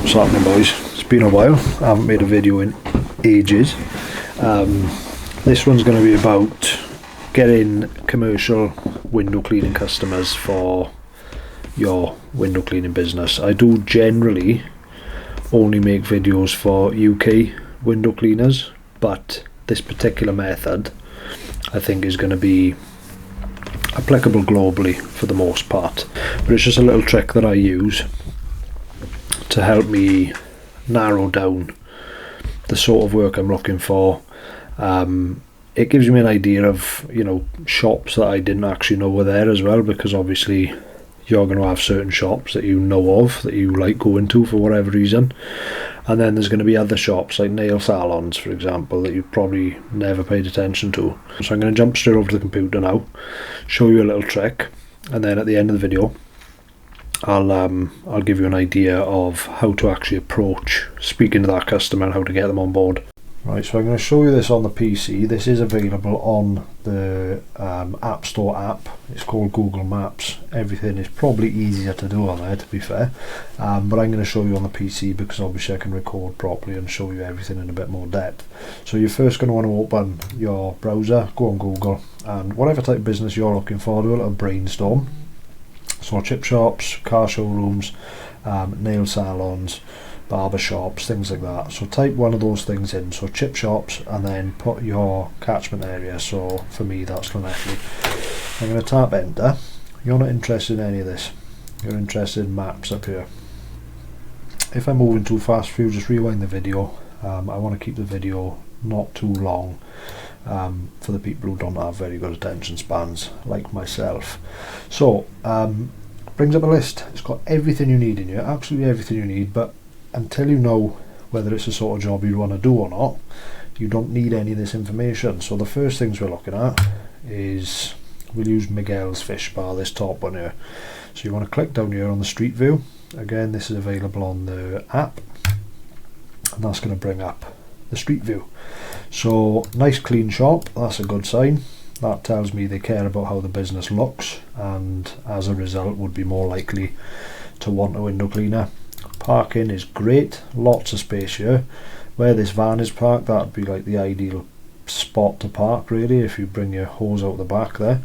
What's happening, boys? It's been a while. I haven't made a video in ages. This one's going to be about getting commercial window cleaning customers for your window cleaning business. I do generally only make videos for UK window cleaners, but this particular method I think is going to be applicable globally for the most part. But it's just a little trick that I use to help me narrow down the sort of work I'm looking for. It gives me an idea of, shops that I didn't actually know were there as well, because obviously you're going to have certain shops that you know of, that you like going to for whatever reason, and then there's going to be other shops like nail salons, for example, that you've probably never paid attention to. So I'm going to jump straight over to the computer now, show you a little trick, and then at the end of the video I'll give you an idea of how to actually approach speaking to that customer and how to get them on board. Right, so I'm going to show you this on the PC. This is available on the App Store app. It's called Google Maps. Everything is probably easier to do on there, to be fair, but I'm going to show you on the PC because obviously I can record properly and show you everything in a bit more depth. So you're first going to want to open your browser, go on Google, and whatever type of business you're looking for, do a little brainstorm. So chip shops, car showrooms, nail salons, barber shops, things like that. So type one of those things in, so chip shops, and then put your catchment area. So for me that's Llanelli. I'm going to tap enter. You're not interested in any of this, you're interested in maps up here. If I'm moving too fast for you, just rewind the video. I want to keep the video not too long for the people who don't have very good attention spans like myself. So brings up a list. It's got everything you need in here, absolutely everything you need, but until you know whether it's the sort of job you want to do or not, you don't need any of this information. So the first things we're looking at is, we'll use Miguel's Fish Bar, this top one here. So you want to click down here on the street view. Again, this is available on the app, and that's going to bring up the street view. So nice clean shop, that's a good sign. That tells me they care about how the business looks, and as a result would be more likely to want a window cleaner. Parking is great, lots of space here. Where this van is parked, that would be like the ideal spot to park really, if you bring your hose out the back there.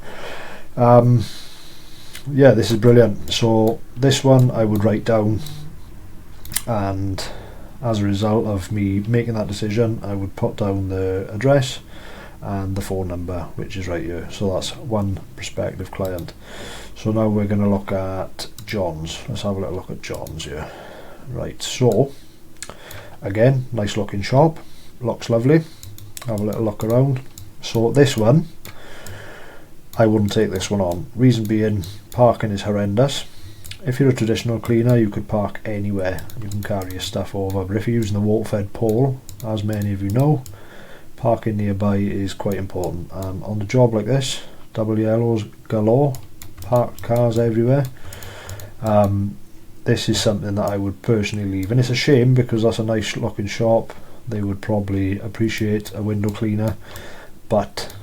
Yeah, this is brilliant. So this one I would write down, and as a result of me making that decision, I would put down the address and the phone number, which is right here. So that's one prospective client. So now we're going to look at John's. Let's have a little look at John's here. Right, so again, nice looking shop, looks lovely. Have a little look around. So this one, I wouldn't take this one on. Reason being, parking is horrendous. If you're a traditional cleaner, you could park anywhere, you can carry your stuff over, but if you're using the water-fed pole, as many of you know, parking nearby is quite important. And on a job like this, double yellows galore, parked cars everywhere, this is something that I would personally leave. And it's a shame because that's a nice looking shop, they would probably appreciate a window cleaner, but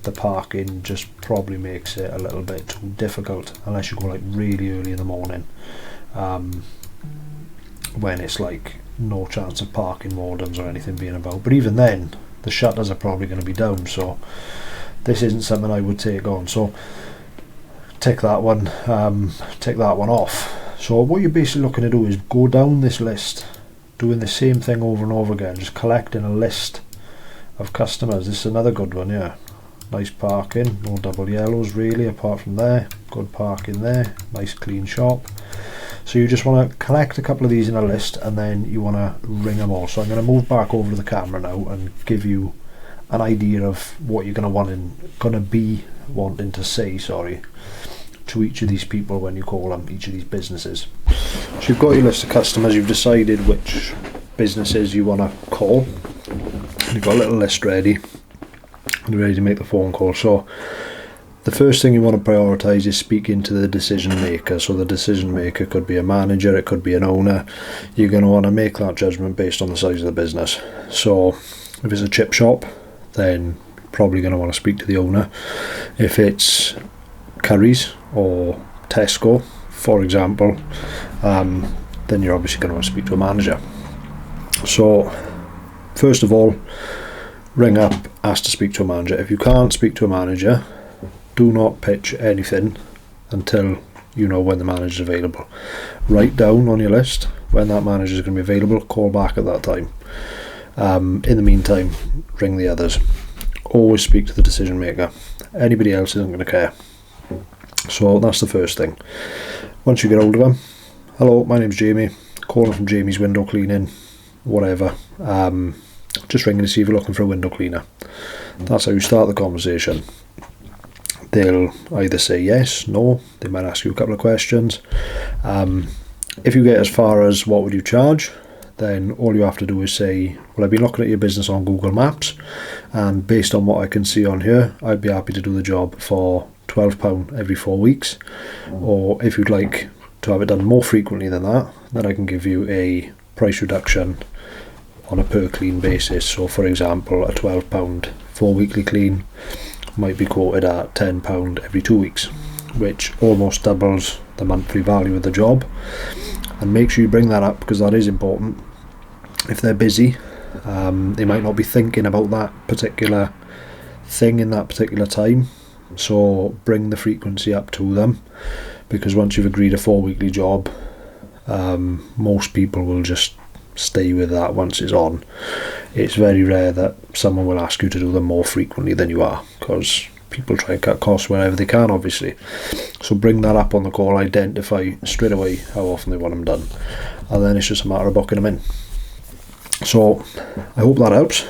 the parking just probably makes it a little bit too difficult unless you go like really early in the morning, when it's like no chance of parking wardens or anything being about. But even then the shutters are probably going to be down, so this isn't something I would take on. So tick that one off. So what you're basically looking to do is go down this list, doing the same thing over and over again, just collecting a list of customers. This is another good one, yeah. Nice parking, no double yellows really apart from there, good parking there, nice clean shop. So you just want to collect a couple of these in a list, and then you want to ring them all. So I'm going to move back over to the camera now and give you an idea of what you're going to be wanting to say, to each of these people when you call them, each of these businesses. So you've got your list of customers, you've decided which businesses you want to call, you've got a little list ready, and you're ready to make the phone call. So the first thing you want to prioritise is speaking to the decision maker. So the decision maker could be a manager, it could be an owner. You're going to want to make that judgment based on the size of the business. So if it's a chip shop, then you're probably going to want to speak to the owner. If it's Currys or Tesco, for example, then you're obviously going to want to speak to a manager. So first of all, ring up, ask to speak to a manager. If you can't speak to a manager, do not pitch anything until you know when the manager is available. Write down on your list when that manager is going to be available, call back at that time. In the meantime, ring the others. Always speak to the decision maker. Anybody else isn't going to care. So that's the first thing. Once you get hold of them, hello, my name's Jamie, calling from Jamie's Window Cleaning, whatever. Just ringing to see if you're looking for a window cleaner. That's how you start the conversation. They'll either say yes, no, they might ask you a couple of questions. If you get as far as what would you charge, then all you have to do is say, well, I've been looking at your business on Google Maps, and based on what I can see on here, I'd be happy to do the job for £12 every 4 weeks. Or if you'd like to have it done more frequently than that, then I can give you a price reduction on a per clean basis. So for example, a £12 4-weekly clean might be quoted at £10 every 2 weeks, which almost doubles the monthly value of the job. And make sure you bring that up, because that is important. If they're busy, they might not be thinking about that particular thing in that particular time, so bring the frequency up to them, because once you've agreed a 4-weekly job, most people will just stay with that once it's on. It's very rare that someone will ask you to do them more frequently than you are, because people try and cut costs wherever they can, obviously. So bring that up on the call, identify straight away how often they want them done, and then it's just a matter of booking them in. So I hope that helps.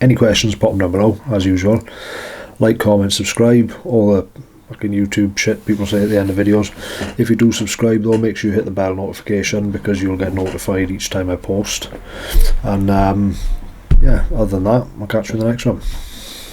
Any questions, pop them down below as usual. Like, comment, subscribe, all the fucking YouTube shit people say at the end of videos. If you do subscribe though, make sure you hit the bell notification, because you'll get notified each time I post. And yeah, other than that, I'll catch you in the next one.